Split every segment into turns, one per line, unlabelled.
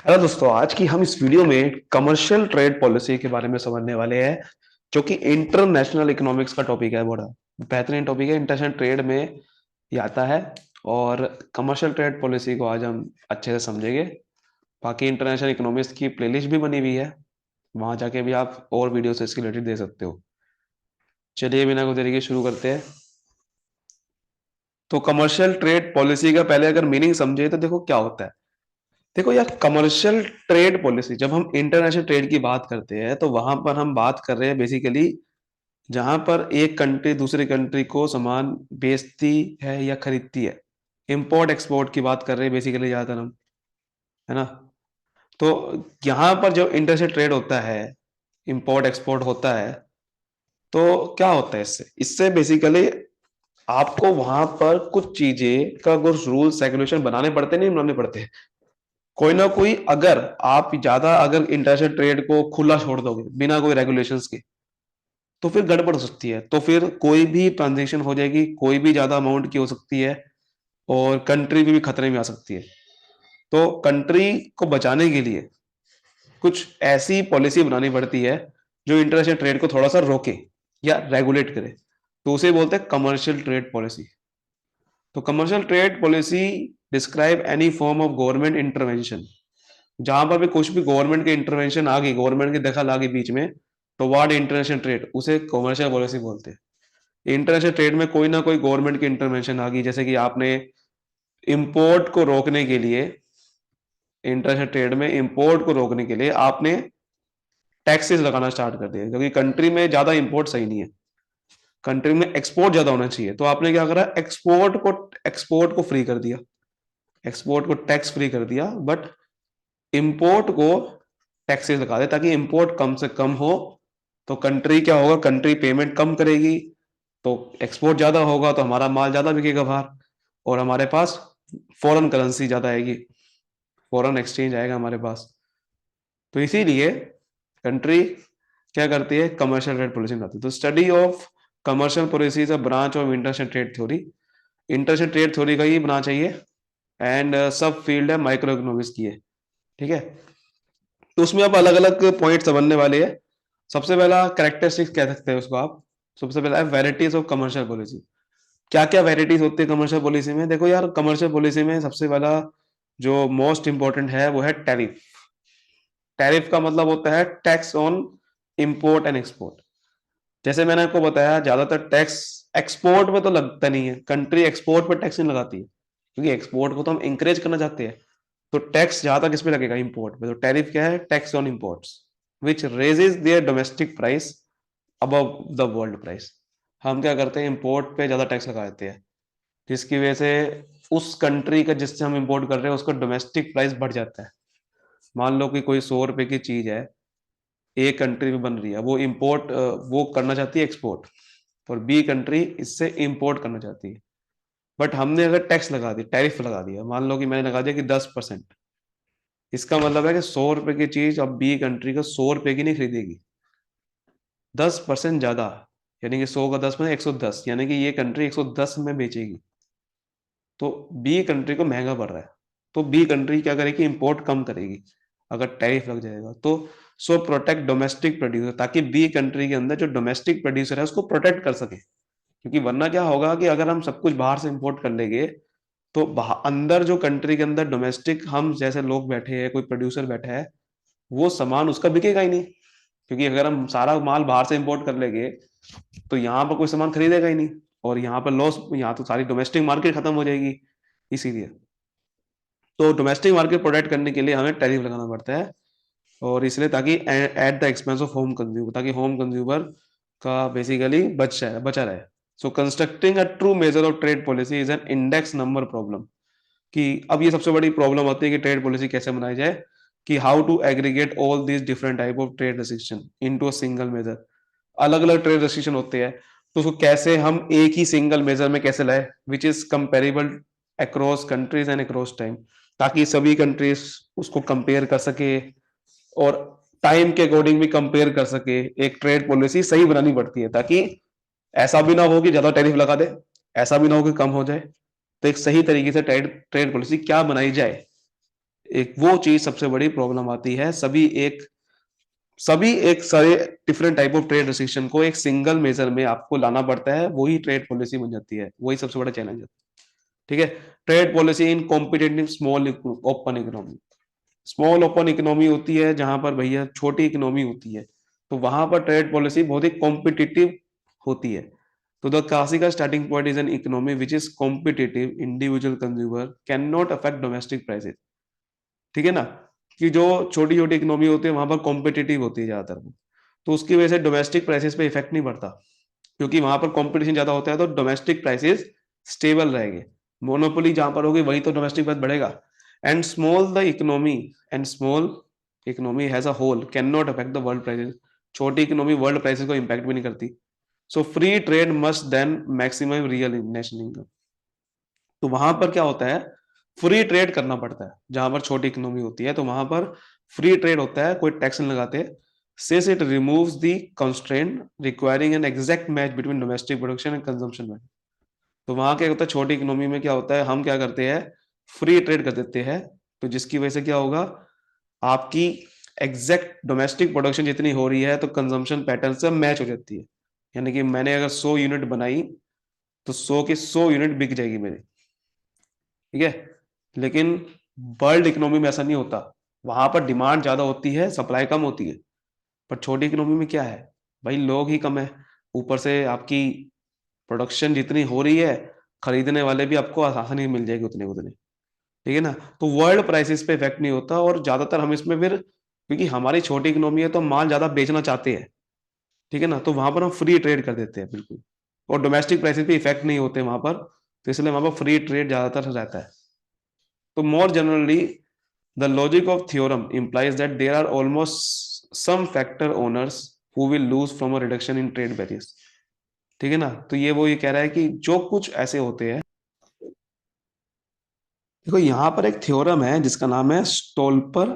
Hello दोस्तों, आज की हम इस वीडियो में कमर्शियल ट्रेड पॉलिसी के बारे में समझने वाले हैं, जो कि इंटरनेशनल इकोनॉमिक्स का टॉपिक है। बड़ा बेहतरीन टॉपिक है, इंटरनेशनल ट्रेड में ये आता है। और कमर्शियल ट्रेड पॉलिसी को आज हम अच्छे से समझेंगे। बाकी इंटरनेशनल इकोनॉमिक्स की प्लेलिस्ट भी बनी हुई है, वहां जाके भी आप और वीडियो से इसके रिलेटेड दे सकते हो। चलिए बिना कोई देरी के शुरू करते हैं। तो कमर्शियल ट्रेड पॉलिसी का पहले अगर मीनिंग समझे तो देखो क्या होता है। देखो यार, कमर्शियल ट्रेड पॉलिसी, जब हम इंटरनेशनल ट्रेड की बात करते हैं तो वहां पर हम बात कर रहे हैं बेसिकली जहां पर एक कंट्री दूसरी कंट्री को सामान बेचती है या खरीदती है। इंपोर्ट एक्सपोर्ट की बात कर रहे हैं बेसिकली ज्यादातर हम, है ना। तो यहाँ पर जो इंटरनेशनल ट्रेड होता है, इंपोर्ट एक्सपोर्ट होता है, तो क्या होता है इससे इससे बेसिकली आपको वहां पर कुछ चीजें का कुछ रूल्स रेगुलेशन बनाने पड़ते, नहीं बनाने पड़ते। कोई ना कोई, अगर आप ज्यादा अगर इंटरनेशनल ट्रेड को खुला छोड़ दोगे बिना कोई रेगुलेशंस के, तो फिर गड़बड़ हो सकती है। तो फिर कोई भी ट्रांजेक्शन हो जाएगी, कोई भी ज्यादा अमाउंट की हो सकती है, और कंट्री भी खतरे में आ सकती है। तो कंट्री को बचाने के लिए कुछ ऐसी पॉलिसी बनानी पड़ती है जो इंटरनेशनल ट्रेड को थोड़ा सा रोके या रेगुलेट करे। तो उसे बोलते हैं कमर्शियल ट्रेड पॉलिसी। तो commercial trade policy describe any form of government intervention, जहां पर भी कुछ भी गवर्नमेंट की इंटरवेंशन आ गई, गवर्नमेंट की दखल आ गई बीच में, तो वार्ड इंटरनेशनल ट्रेड, उसे कमर्शियल पॉलिसी बोलते हैं। इंटरनेशनल ट्रेड में कोई ना कोई गवर्नमेंट की इंटरवेंशन आ गई, जैसे कि आपने इंपोर्ट को रोकने के लिए, इंटरनेशनल ट्रेड में इंपोर्ट को रोकने के लिए आपने टैक्सेस लगाना स्टार्ट कर दिए, क्योंकि कंट्री में ज्यादा इंपोर्ट सही नहीं है, कंट्री में एक्सपोर्ट ज्यादा होना चाहिए। तो आपने क्या करा, एक्सपोर्ट को फ्री कर दिया, एक्सपोर्ट को टैक्स फ्री कर दिया, बट इंपोर्ट को टैक्सेस लगा दे ताकि इंपोर्ट कम से कम हो। तो कंट्री क्या होगा, कंट्री पेमेंट कम करेगी, तो एक्सपोर्ट ज्यादा होगा, तो हमारा माल ज्यादा बिकेगा बाहर, और हमारे पास फॉरेन करेंसी ज्यादा आएगी, फॉरेन एक्सचेंज आएगा हमारे पास। तो इसीलिए कंट्री क्या करती है, कमर्शियल ट्रेड पॉलिसी बनाती है। तो study of commercial policy is a branch of international trade theory. International trade theory का ही ब्रांच है ये, एंड सब फील्ड है माइक्रो इकोनॉमिक्स की है। ठीक है। तो उसमें अब अलग अलग पॉइंट समझने वाले हैं। सबसे पहला कैरेक्टरिस्टिक्स कह सकते हैं उसको आप। सबसे पहला है वेराइटीज ऑफ कमर्शियल पॉलिसी। क्या क्या वेराइटीज होती है कमर्शियल पॉलिसी में। देखो यार, कमर्शियल पॉलिसी में सबसे पहला जो मोस्ट इंपॉर्टेंट है वो है टैरिफ। टैरिफ का मतलब होता है tax on import and export. जैसे मैंने आपको बताया, ज्यादातर टैक्स एक्सपोर्ट में तो लगता नहीं है, कंट्री एक्सपोर्ट पर टैक्स नहीं लगाती है, क्योंकि एक्सपोर्ट को तो हम इंकरेज करना चाहते हैं। तो टैक्स ज्यादा किस पे लगेगा, इंपोर्ट पे। तो टैरिफ क्या है, tax on imports which raises there domestic price above the world price. हम क्या करते हैं, इंपोर्ट पे ज्यादा टैक्स लगा देते हैं, जिसकी वजह से उस कंट्री का जिससे हम इंपोर्ट कर रहे हैं उसका डोमेस्टिक प्राइस बढ़ जाता है। मान लो कि कोई 100 रुपए की चीज है, एक कंट्री में बन रही है, वो इंपोर्ट वो करना चाहती है एक्सपोर्ट, और बी कंट्री इससे इंपोर्ट करना चाहती है। बट हमने अगर टैक्स लगा दी, टैरिफ लगा दिया, मान लो कि मैंने लगा दिया कि 10%, इसका मतलब है कि 100 रुपए की चीज अब बी कंट्री को 100 रुपए की नहीं खरीदेगी, 10% ज्यादा, यानी कि 100 का 10 में 110, यानी कि ये कंट्री 110 में बेचेगी। तो बी कंट्री को महंगा पड़ रहा है, तो बी कंट्री क्या करेगी, इंपोर्ट कम करेगी अगर टैरिफ लग जाएगा। तो सो प्रोटेक्ट डोमेस्टिक प्रोड्यूसर, ताकि बी कंट्री के अंदर जो डोमेस्टिक प्रोड्यूसर है उसको प्रोटेक्ट कर सके। क्योंकि वरना क्या होगा कि अगर हम सब कुछ बाहर से इंपोर्ट कर लेंगे, तो अंदर जो कंट्री के अंदर डोमेस्टिक हम जैसे लोग बैठे हैं, कोई प्रोड्यूसर बैठा है, वो सामान उसका बिकेगा ही नहीं। क्योंकि अगर हम सारा माल बाहर से इंपोर्ट कर लेंगे, तो यहाँ पर कोई सामान खरीदेगा ही नहीं, और यहाँ पर लॉस, यहाँ तो सारी डोमेस्टिक मार्केट खत्म हो जाएगी। इसीलिए तो डोमेस्टिक मार्केट प्रोटेक्ट करने के लिए हमें टैरिफ लगाना पड़ता है, और इसलिए ताकि at the expense of home consumer, ताकि होम कंज्यूमर का बेसिकली बचा रहे। So constructing a true measure of trade policy is an index number problem. कि अब ये सबसे बड़ी प्रॉब्लम आती है कि ट्रेड पॉलिसी कैसे बनाई जाए, कि how to aggregate all these different type of trade restriction into a single measure. अलग अलग ट्रेड रेस्ट्रिक्शन होते हैं, तो उसको कैसे हम एक ही सिंगल मेजर में कैसे लाए, which is comparable across countries and across time, ताकि सभी कंट्रीज उसको कंपेयर कर सके, और टाइम के अकॉर्डिंग भी कंपेयर कर सके। एक ट्रेड पॉलिसी सही बनानी पड़ती है, ताकि ऐसा भी ना हो कि ज्यादा टैरिफ लगा दे, ऐसा भी ना हो कि कम हो जाए। तो एक सही तरीके से ट्रेड ट्रेड पॉलिसी क्या बनाई जाए, एक वो चीज सबसे बड़ी प्रॉब्लम आती है। सभी एक सारे different type of trade restriction को एक सिंगल मेजर में आपको लाना पड़ता है, वही ट्रेड पॉलिसी बन जाती है, वही सबसे बड़ा चैलेंज है। ठीक है। Trade policy in competitive small open economy. Small open economy होती है जहां पर भैया छोटी इकोनॉमी होती है, तो वहां पर ट्रेड पॉलिसी बहुत ही कॉम्पिटिटिव होती है। तो the classical starting point is an economy which is competitive, individual consumer can not affect domestic prices. ठीक है ना, कि जो छोटी छोटी इकोनॉमी होती है वहां पर कॉम्पिटिटिव होती है ज्यादातर, तो उसकी वजह से डोमेस्टिक प्राइसेस पे इफेक्ट नहीं पड़ता, क्योंकि वहां पर कंपटीशन ज्यादा होता है, तो डोमेस्टिक प्राइसेस स्टेबल रहेंगे। मोनोपोली जहां पर होगी वही तो डोमेस्टिक प्राइस बढ़ेगा। And small the economy and small economy has a whole can not affect the world prices. छोटी इकोनॉमी वर्ल्ड प्राइसेस को इंपैक्ट भी नहीं करती। So free trade must then maximum real national income. तो वहां पर क्या होता है, फ्री ट्रेड करना पड़ता है। जहां पर छोटी इकोनॉमी होती है तो वहां पर फ्री ट्रेड होता है, कोई टैक्स नहीं लगाते। since it removes the constraint requiring an exact match between domestic production and consumption में। तो वहां क्या होता है, छोटी इकोनॉमी में क्या होता है, हम क्या करते हैं, फ्री ट्रेड कर देते हैं। तो जिसकी वजह से क्या होगा, आपकी एग्जैक्ट डोमेस्टिक प्रोडक्शन जितनी हो रही है तो कंजम्पशन पैटर्न से मैच हो जाती है। यानी कि मैंने अगर 100 यूनिट बनाई तो 100 की 100 यूनिट बिक जाएगी मेरी। ठीक है। लेकिन वर्ल्ड इकोनॉमी में ऐसा नहीं होता, वहां पर डिमांड ज्यादा होती है, सप्लाई कम होती है। पर छोटी इकोनॉमी में क्या है, भाई लोग ही कम है, ऊपर से आपकी प्रोडक्शन जितनी हो रही है, खरीदने वाले भी आपको आसानी मिल जाएगी उतने उतने। ठीक है ना, तो वर्ल्ड प्राइसेस पे इफेक्ट नहीं होता। और ज्यादातर हम इसमें फिर, क्योंकि हमारी छोटी इकोनॉमी है तो हम माल ज्यादा बेचना चाहते हैं, ठीक है ना, तो वहां पर हम फ्री ट्रेड कर देते हैं बिल्कुल। और डोमेस्टिक प्राइसेस पे इफेक्ट नहीं होते वहां पर, तो इसलिए वहां पर फ्री ट्रेड ज्यादातर रहता है। तो more generally the logic of theorem implies that there are almost some factor owners who will lose from a reduction in trade barriers। ठीक है ना, तो ये कह रहा है कि जो कुछ ऐसे होते हैं, देखो यहां पर एक थ्योरम है जिसका नाम है स्टोल्पर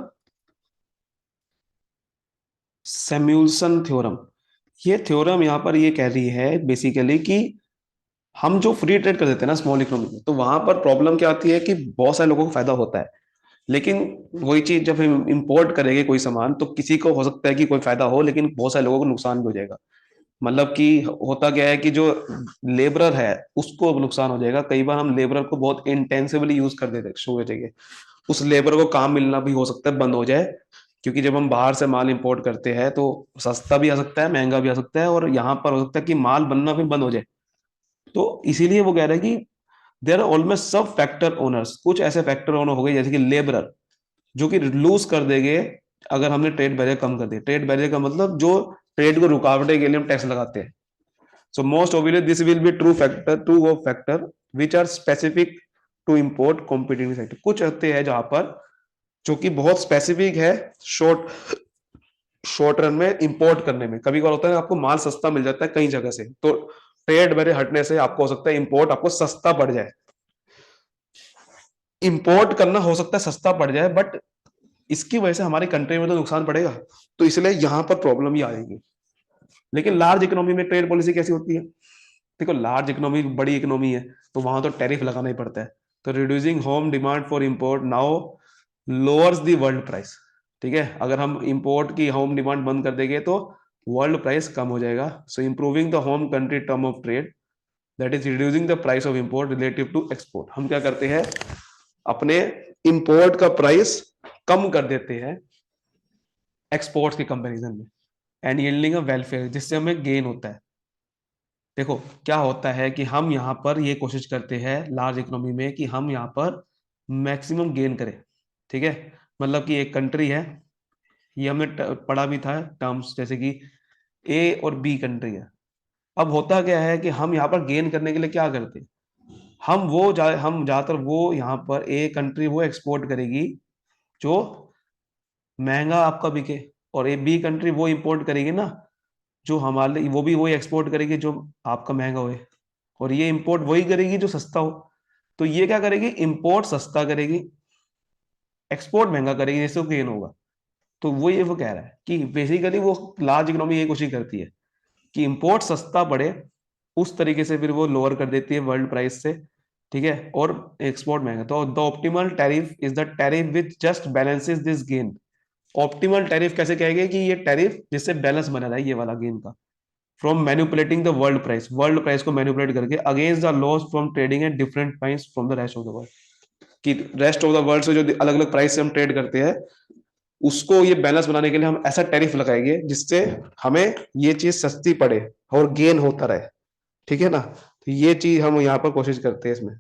सैम्यूल्सन थ्योरम। ये थ्योरम यहाँ पर ये कह रही है बेसिकली कि हम जो फ्री ट्रेड कर देते हैं ना स्मॉल इकोनॉमी में, तो वहां पर प्रॉब्लम क्या आती है कि बहुत सारे लोगों को फायदा होता है। लेकिन वही चीज जब हम इंपोर्ट करेंगे कोई सामान, तो किसी को हो सकता है कि कोई फायदा हो, लेकिन बहुत सारे लोगों को नुकसान भी हो जाएगा। मतलब कि होता क्या है कि जो लेबरर है उसको नुकसान हो जाएगा। कई बार हम लेबरर को बहुत इंटेंसिवली यूज कर देते शुरू जगह, उस लेबर को काम मिलना भी हो सकता है बंद हो जाए। क्योंकि जब हम बाहर से माल इंपोर्ट करते हैं तो सस्ता भी आ सकता है, महंगा भी आ सकता है, और यहाँ पर हो सकता है कि माल बनना भी बंद हो जाए। तो इसीलिए वो कह रहे हैं कि देर आर ऑलमोस्ट सब फैक्टर ओनर्स, कुछ ऐसे फैक्टर ओनर हो गए जैसे कि लेबरर, जो कि लूज कर देंगे अगर हमने ट्रेड बैरियर कम कर दिया। ट्रेड बैरियर का मतलब जो ट्रेड को रुकावटें के लिए हम टैक्स लगाते हैं। So most obviously this will be true वो factor which are specific to import competitive sector. कुछ होते हैं जहां पर जो कि बहुत स्पेसिफिक है, शॉर्ट शॉर्ट रन में इंपोर्ट करने में। कभी कभार होता है आपको माल सस्ता मिल जाता है कई जगह से, तो ट्रेड बैरियर हटने से आपको हो सकता है इंपोर्ट आपको सस्ता पड़ जाए। इंपोर्ट करना हो सकता है सस्ता पड़ जाए, बट इसकी वजह से हमारी कंट्री में तो नुकसान पड़ेगा। तो इसलिए यहां पर प्रॉब्लम ही आएगी। लेकिन लार्ज इकोनॉमी में ट्रेड पॉलिसी कैसी होती है, देखो लार्ज इकोनॉमी बड़ी इकोनॉमी है तो वहां तो टैरिफ लगाना ही पड़ता है। तो reducing home demand for import now lowers the world price. ठीक है, अगर हम इंपोर्ट की होम डिमांड बंद कर देंगे तो वर्ल्ड प्राइस कम हो जाएगा। So improving the home country term of trade, that is reducing the price of import relative to export. हम क्या करते हैं, अपने इंपोर्ट का प्राइस कम कर देते हैं एक्सपोर्ट्स के कंपैरिजन में, एंड यील्डिंग अ वेलफेयर, जिससे हमें गेन होता है। देखो क्या होता है कि हम यहाँ पर ये कोशिश करते हैं लार्ज इकोनॉमी में कि हम यहाँ पर मैक्सिमम गेन करें। ठीक है, मतलब कि एक कंट्री है, ये हमने पढ़ा भी था टर्म्स, जैसे कि ए और बी कंट्री है। अब होता क्या है कि हम यहाँ पर गेन करने के लिए क्या करते हैं, हम ज्यादातर वो यहाँ पर ए कंट्री वो एक्सपोर्ट करेगी जो महंगा आपका बिके, और ए बी कंट्री वो इंपोर्ट करेगी ना जो हमारे लिए, वो भी वही एक्सपोर्ट करेगी जो आपका महंगा होए, और ये इंपोर्ट वही करेगी जो सस्ता हो। तो ये क्या करेगी, इंपोर्ट सस्ता करेगी, एक्सपोर्ट महंगा करेगी, जिससे गेन होगा। तो वो कह रहा है कि बेसिकली वो लार्ज इकोनॉमी ये कोशिश करती है कि इंपोर्ट सस्ता पड़े, उस तरीके से फिर वो लोअर कर देती है वर्ल्ड प्राइस से, ठीक है, और एक्सपोर्ट महंगा, तो the optimal tariff is the tariff which just balances this gain. Optimal tariff कैसे कहेंगे कि ये टैरिफ जिससे बैलेंस बना रहा है ये वाला गेन का, from manipulating the world price को मैनिपुलेट करके against the loss from trading at different price from the rest of the world, कि रेस्ट ऑफ द वर्ल्ड से जो अलग अलग प्राइस से हम ट्रेड करते हैं उसको ये बैलेंस बनाने के लिए हम ऐसा टैरिफ लगाएंगे जिससे हमें ये चीज सस्ती पड़े और गेन होता रहे। ठीक है ना, तो ये चीज हम यहाँ पर कोशिश करते हैं इसमें।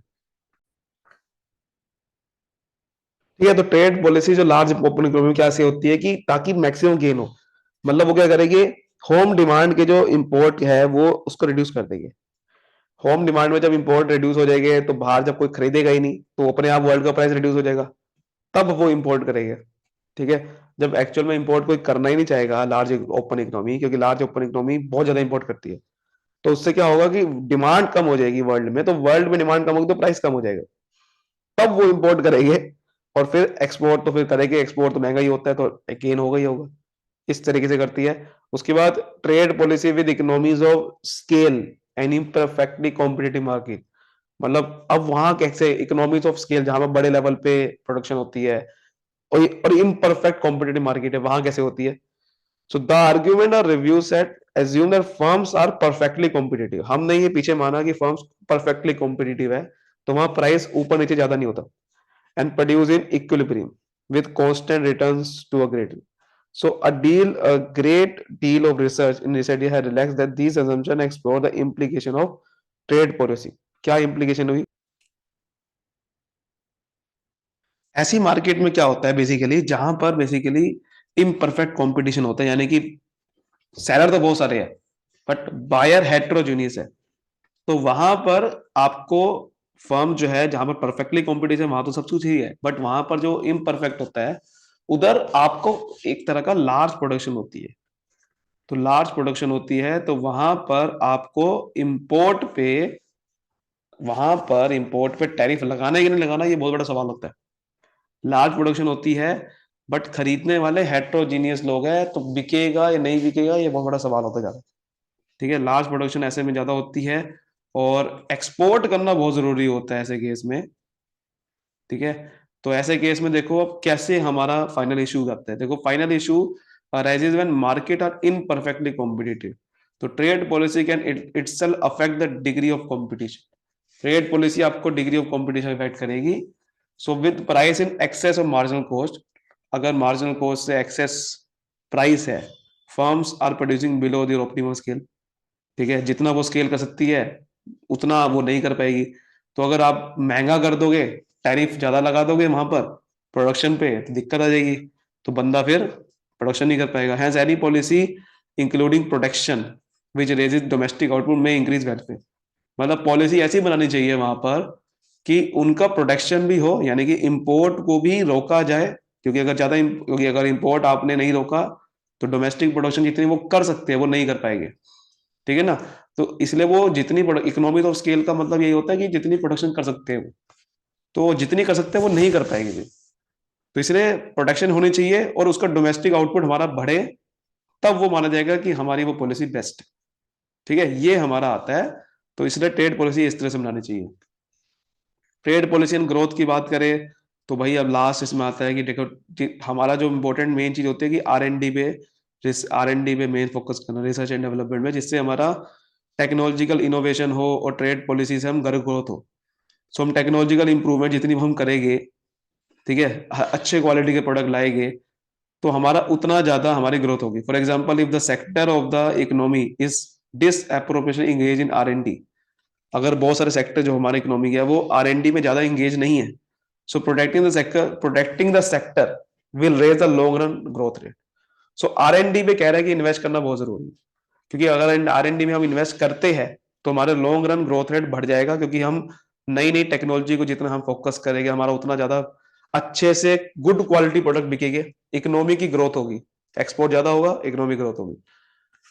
ठीक है, तो ट्रेड पॉलिसी जो लार्ज ओपन इकोनॉमी में क्या से होती है कि ताकि मैक्सिमम गेन हो, मतलब वो क्या करेगी, होम डिमांड के जो इंपोर्ट है वो उसको रिड्यूस कर देंगे। होम डिमांड में जब इंपोर्ट रिड्यूस हो जाएंगे तो बाहर जब कोई खरीदेगा ही नहीं तो अपने आप वर्ल्ड का प्राइस रिड्यूस हो जाएगा, तब वो इंपोर्ट करेंगे। ठीक है, जब एक्चुअल में इंपोर्ट कोई करना ही नहीं चाहेगा लार्ज ओपन इकोनॉमी, क्योंकि लार्ज ओपन इकोनॉमी बहुत ज्यादा इंपोर्ट करती है, तो उससे क्या होगा कि डिमांड कम हो जाएगी वर्ल्ड में, तो वर्ल्ड में डिमांड कम होगी तो प्राइस कम हो जाएगा, तब वो इंपोर्ट करेंगे और फिर एक्सपोर्ट तो फिर करेंगे, एक्सपोर्ट तो महंगा ही होता है तो गेन होगा ही होगा। इस तरीके से करती है। उसके बाद trade policy with economies of scale and imperfectly competitive market, मतलब अब वहां कैसे इकोनॉमीज ऑफ स्केल जहां पर बड़े लेवल पे प्रोडक्शन होती है और इम्परफेक्ट कॉम्पिटिटिव मार्केट है वहां कैसे होती है। सो द आर्ग्यूमेंट और review set assume that firms are perfectly competitive, हमने ये पीछे माना कि फर्म्स परफेक्टली कॉम्पिटिटिव है तो वहां प्राइस ऊपर नीचे ज्यादा नहीं होता, and produce in equilibrium with constant returns to a great. So a great deal of research in recent years has relaxed that these assumptions explore the implication of trade policy. क्या implication हुई? ऐसी market में क्या होता है basically, जहां पर basically imperfect competition होता है, यानी कि सेलर तो बहुत सारे हैं बट बायर हेट्रोजीनियस है, तो वहां पर आपको फर्म जो है जहां पर परफेक्टली कॉम्पिटिशन वहां तो सब कुछ ही है, बट वहां पर जो इम्परफेक्ट होता है उधर आपको एक तरह का लार्ज प्रोडक्शन होती है, तो लार्ज प्रोडक्शन होती है तो वहां पर इंपोर्ट पे टैरिफ लगाना या नहीं लगाना ये बहुत बड़ा सवाल होता है। लार्ज प्रोडक्शन होती है बट खरीदने वाले हेट्रोजीनियस लोग हैं तो बिकेगा या नहीं बिकेगा ये बहुत बड़ा सवाल होता जाता है। ठीक है, लार्ज प्रोडक्शन ऐसे में ज्यादा होती है और एक्सपोर्ट करना बहुत जरूरी होता है ऐसे केस में। ठीक है, तो ऐसे केस में देखो अब कैसे हमारा फाइनल इशू जाता है, देखो final issue arises when market are imperfectly competitive, तो trade policy can itself affect the degree of competition, trade policy आपको डिग्री ऑफ कंपटीशन इफेक्ट करेगी। So with price in excess of marginal cost, अगर marginal cost से excess price है, firms are producing below their optimum scale, ठीक है, जितना वो scale कर सकती है उतना वो नहीं कर पाएगी, तो अगर आप महंगा कर दोगे, टैरिफ ज्यादा लगा दोगे वहां पर प्रोडक्शन पे तो दिक्कत आ जाएगी, तो बंदा फिर प्रोडक्शन नहीं कर पाएगा। Hence any policy including protection which raises domestic output में इंक्रीज वेलफेयर, मतलब पॉलिसी ऐसी बनानी चाहिए वहां पर कि उनका प्रोटेक्शन भी हो, यानी कि इंपोर्ट को भी रोका जाए, क्योंकि अगर इंपोर्ट आपने नहीं रोका तो डोमेस्टिक प्रोडक्शन जितनी वो कर सकते हैं वो नहीं कर पाएंगे। ठीक है ना, तो इसलिए वो जितनी इकोनॉमी ऑफ स्केल का मतलब यही होता है कि जितनी प्रोडक्शन कर सकते हैं वो, तो जितनी कर सकते हैं वो नहीं कर पाएंगे भी, तो इसलिए प्रोटेक्शन होनी चाहिए और उसका डोमेस्टिक आउटपुट हमारा बढ़े, तब वो माना जाएगा कि हमारी वो पॉलिसी बेस्ट है। ठीक है, ये हमारा आता है, तो इसलिए ट्रेड पॉलिसी इस तरह से बनानी चाहिए। ट्रेड पॉलिसी एंड ग्रोथ की बात करें तो भाई अब लास्ट इसमें आता है कि देखो हमारा जो इम्पोर्टेंट मेन चीज होती है कि आर एन डी पे मेन फोकस करना, रिसर्च एंड डेवलपमेंट में, जिससे हमारा टेक्नोलॉजिकल इनोवेशन हो और ट्रेड पॉलिसी से हम ग्रोथ हो। सो हम टेक्नोलॉजिकल इंप्रूवमेंट जितनी हम करेंगे, ठीक है, अच्छे क्वालिटी के प्रोडक्ट लाएंगे तो हमारा उतना ज्यादा हमारी ग्रोथ होगी। For example if the sector of the economy is disproportionately engage in R and D, अगर बहुत सारे सेक्टर जो हमारे इकोनॉमी के है वो आर एन डी में ज्यादा इंगेज नहीं है, so protecting the sector will raise the long run growth rate. So R and D पे कह रहा है कि इन्वेस्ट करना बहुत जरूरी है, क्योंकि अगर आर एन डी में हम इन्वेस्ट करते हैं तो हमारे लॉन्ग रन ग्रोथ रेट बढ़ जाएगा, क्योंकि हम नई नई टेक्नोलॉजी को जितना हम फोकस करेंगे हमारा उतना ज्यादा अच्छे से गुड क्वालिटी प्रोडक्ट बिकेंगे, इकोनॉमी की ग्रोथ होगी, एक्सपोर्ट ज्यादा होगा, इकोनॉमी ग्रोथ होगी।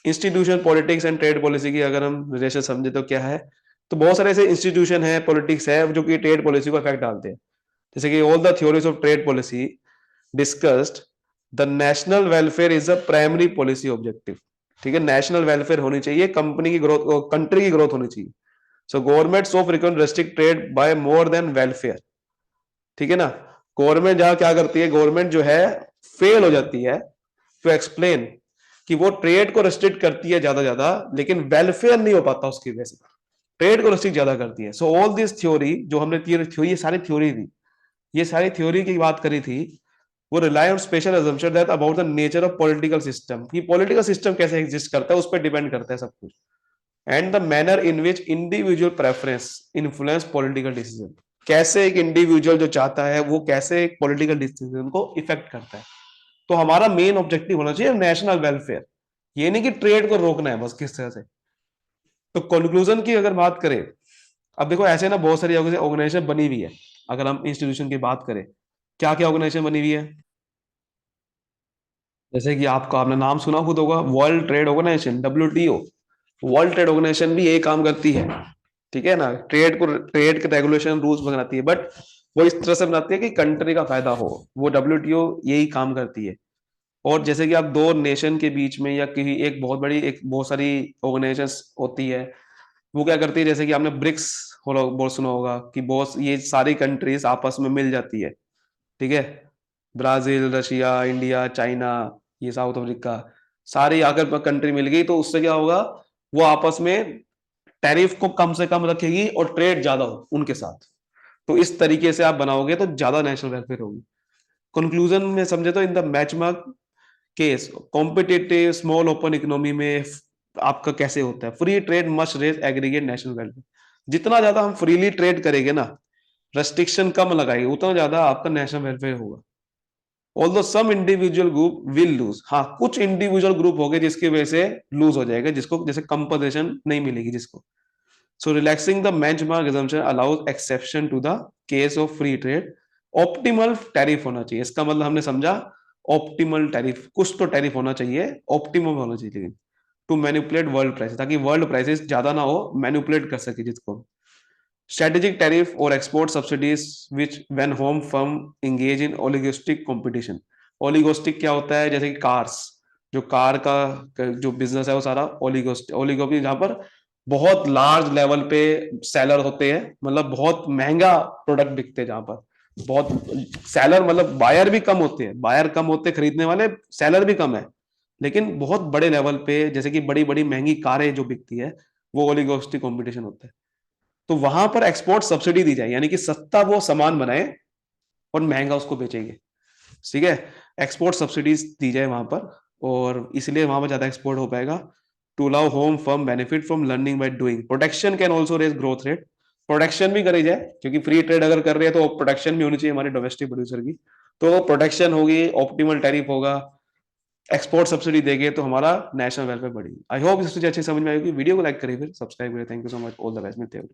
Institution politics and trade policy की अगर हम रिलेशन समझे तो क्या है, तो बहुत सारे ऐसे इंस्टीट्यूशन है, पॉलिटिक्स है जो कि ट्रेड पॉलिसी को इफेक्ट डालते हैं, जैसे कि all the theories of trade policy discussed, the national welfare is a primary policy objective. ठीक है, नेशनल वेलफेयर होनी चाहिए, कंपनी की ग्रोथ, कंट्री की ग्रोथ होनी चाहिए, so government so frequent restrict trade by more than welfare, ठीक है ना। गवर्नमेंट जहां क्या करती है, गवर्नमेंट जो है फेल हो जाती है टू एक्सप्लेन कि वो ट्रेड को रेस्ट्रिक्ट करती है ज्यादा, लेकिन वेलफेयर नहीं हो पाता उसकी वजह से, ट्रेड को रेस्ट्रिक्ट ज्यादा करती है। सो ऑल दिस थ्योरी जो हमने थ्योरी, ये सारी थ्योरी थी, ये सारी थ्योरी की बात करी थी, वो rely on special assumption that about the nature of political system, कि पॉलिटिकल सिस्टम कैसे एग्जिस्ट करता है उस पर डिपेंड करता है सब कुछ, and the manner in which individual preference influence political decision, कैसे एक इंडिविजुअल जो चाहता है वो कैसे एक पॉलिटिकल डिसीजन को इफेक्ट करता है। तो हमारा मेन ऑब्जेक्टिव होना चाहिए नेशनल वेलफेयर, ये नहीं कि ट्रेड को रोकना है बस किस तरह से। तो कंक्लूजन की अगर बात करें, अब देखो ऐसे ना बहुत सारी ऑर्गेनाइजेशन बनी हुई है, अगर हम इंस्टीट्यूशन की बात करें, क्या क्या ऑर्गेनाइजेशन बनी हुई है, जैसे कि आपने नाम सुना खुद होगा, world trade organisation, WTO। World trade organisation भी यही काम करती है, ठीक है ना, ट्रेड के रेगुलेशन रूल्स बनाती है, बट वो इस तरह से बनाती है कि कंट्री का फायदा हो, वो WTO यही काम करती है। और जैसे कि आप दो नेशन के बीच में या किसी एक बहुत बड़ी एक बहुत सारी ऑर्गेनाइजेशन होती है, वो क्या करती है, जैसे कि आपने ब्रिक्स बहुत सुना होगा कि बहुत ये सारी कंट्रीज आपस में मिल जाती है, ठीक है, ब्राजील, रशिया, इंडिया, चाइना, ये साउथ अफ्रीका, सारी अगर कंट्री मिल गई तो उससे क्या होगा, वो आपस में टैरिफ को कम से कम रखेगी और ट्रेड ज्यादा हो उनके साथ। तो इस तरीके से आप बनाओगे तो ज्यादा नेशनल वेलफेयर होगी। कंक्लूजन में समझे तो in the benchmark case competitive small open economy में आपका कैसे होता है, free trade must raise aggregate national welfare, जितना ज्यादा हम फ्रीली ट्रेड करेंगे ना, रेस्ट्रिक्शन कम लगाएंगे, उतना ज्यादा आपका नेशनल वेलफेयर होगा। Although some individual group will lose, हाँ कुछ इंडिविजुअल ग्रुप हो गए जिसकी वजह से लूज हो जाएगा, जिसको जैसे कंपनसेशन नहीं मिलेगी जिसको। So relaxing the benchmark assumption allows exception to the case of free trade. Optimal tariff होना चाहिए, इसका मतलब हमने समझा ऑप्टिमल टैरिफ, कुछ तो टैरिफ होना चाहिए, ऑप्टिमम होना चाहिए लेकिन, टू मैनिपुलेट वर्ल्ड प्राइस, ताकि वर्ल्ड प्राइसेस ज्यादा ना हो, मैनिपुलेट कर सके जिसको। Strategic tariff or export subsidies which when home firm engage in oligopolistic competition। ओलिगोस्टिक क्या होता है, जैसे कि कार्स, जो कार का जो बिजनेस है वो सारा ओलिगोपी, जहां पर बहुत लार्ज लेवल पे सेलर होते हैं, मतलब बहुत महंगा प्रोडक्ट बिकते हैं, जहां पर बहुत सेलर मतलब बायर भी कम होते हैं, बायर कम होते हैं खरीदने वाले, सेलर भी कम है, लेकिन बहुत बड़े लेवल पे जैसे कि बड़ी बड़ी महंगी कारें जो बिकती है, वो ओलिगोस्टिक कंपटीशन होता है। तो वहां पर एक्सपोर्ट सब्सिडी दी जाए, यानी कि सस्ता वो सामान बनाए और महंगा उसको बेचेंगे, ठीक है, एक्सपोर्ट सब्सिडीज दी जाए वहां पर, और इसलिए वहां पर ज्यादा एक्सपोर्ट हो पाएगा। To allow home firm benefit from learning by doing, protection can also raise growth rate, protection भी करी जाए, क्योंकि फ्री ट्रेड अगर कर रहे हैं तो प्रोटेक्शन भी होनी चाहिए हमारे डोमेस्टिक प्रोड्यूसर की, तो प्रोटेक्शन होगी, ऑप्टिमल टैरिफ होगा, एक्सपोर्ट सब्सिडी देंगे तो हमारा नेशनल वेलफेयर बढ़ेगी। आई होप इस चीज अच्छी समझ में आएगी, वीडियो को लाइक करिए, फिर सब्सक्राइब करिए, thank you so much, all the best, मिलते हैं।